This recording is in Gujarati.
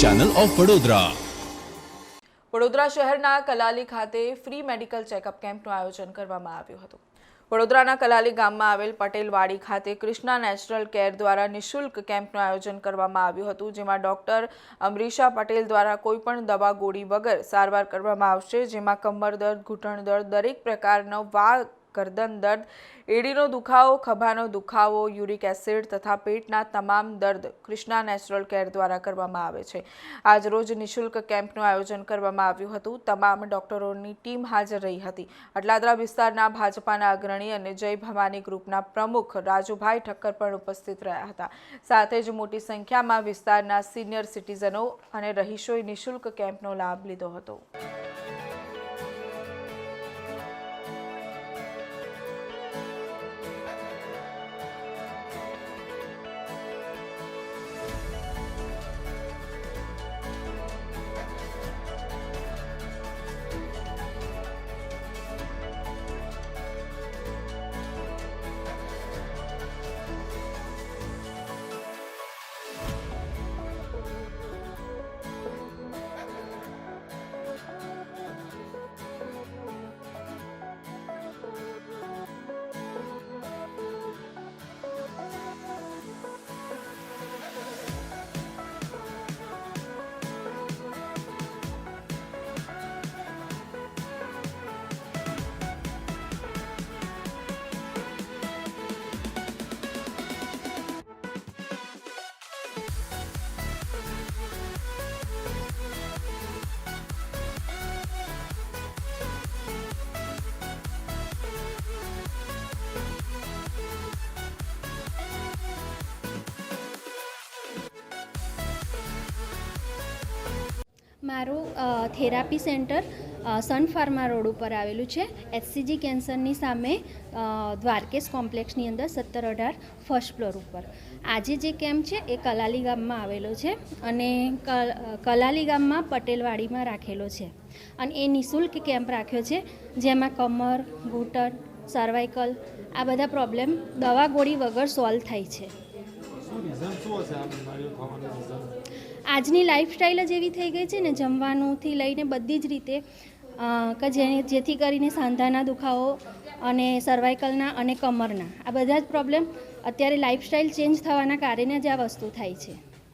Channel of Vadodara. વડોદરા શહેરના કલાલી ખાતે ફ્રી મેડિકલ ચેકઅપ કેમ્પનું આયોજન કરવામાં આવ્યું હતું। વડોદરાના કલાલી ગામમાં આવેલ પટેલવાડી ખાતે કૃષ્ણા નેચરલ કેર દ્વારા નિઃશુલ્ક કેમ્પનું આયોજન કરવામાં આવ્યું હતું, જેમાં ડોક્ટર અમરીશા પટેલ દ્વારા કોઈપણ દવા ગોળી વગર સારવાર કરવામાં આવશે, જેમાં કમર દર્દ, ઘૂંટણ દર્દ, દરેક પ્રકારનો વાળ, ગરદન દર્દ, એડીનો દુખાવો, ખભાનો દુખાવો, યુરિક એસિડ તથા પેટના તમામ દર્દ કૃષ્ણા નેચરલ કેર દ્વારા કરવામાં આવે છે। આજ રોજ નિઃશુલ્ક કેમ્પનું આયોજન કરવામાં આવ્યું હતું। તમામ ડોક્ટરોની ટીમ હાજર રહી હતી। અટલાદરા વિસ્તારના ભાજપાના અગ્રણી અને જય ભવાની ગ્રુપના પ્રમુખ રાજુભાઈ ઠક્કર પણ ઉપસ્થિત રહ્યા હતા। સાથે જ મોટી સંખ્યામાં વિસ્તારના સિનિયર સિટીઝનો અને રહીશોએ નિઃશુલ્ક કેમ્પનો લાભ લીધો હતો। મારું therapy centre Sun Pharma road ઉપર આવેલું છે। HCG કેન્સરની સામે દ્વારકેશ કોમ્પ્લેક્સની અંદર 17-18 ફર્સ્ટ ફ્લોર ઉપર। આજે જે કેમ્પ છે એ કલાલી ગામમાં આવેલો છે અને કલાલી ગામમાં પટેલવાડીમાં રાખેલો છે અને એ નિઃશુલ્ક કેમ્પ રાખ્યો છે, જેમાં કમર, ઘૂંટણ, સર્વાઇકલ આ બધા પ્રોબ્લેમ દવા ગોળી વગર સોલ્વ થાય છે। આજની લાઈફસ્ટાઈલ જ એવી થઈ ગઈ છે ને, જમવાનુંથી લઈને બધી જ રીતે કે જેથી કરીને સાંધાના દુખાવો અને સર્વાઇકલના અને કમરના આ બધા જ પ્રોબ્લેમ અત્યારે લાઈફસ્ટાઈલ ચેન્જ થવાના કારણે જ આ વસ્તુ થાય છે।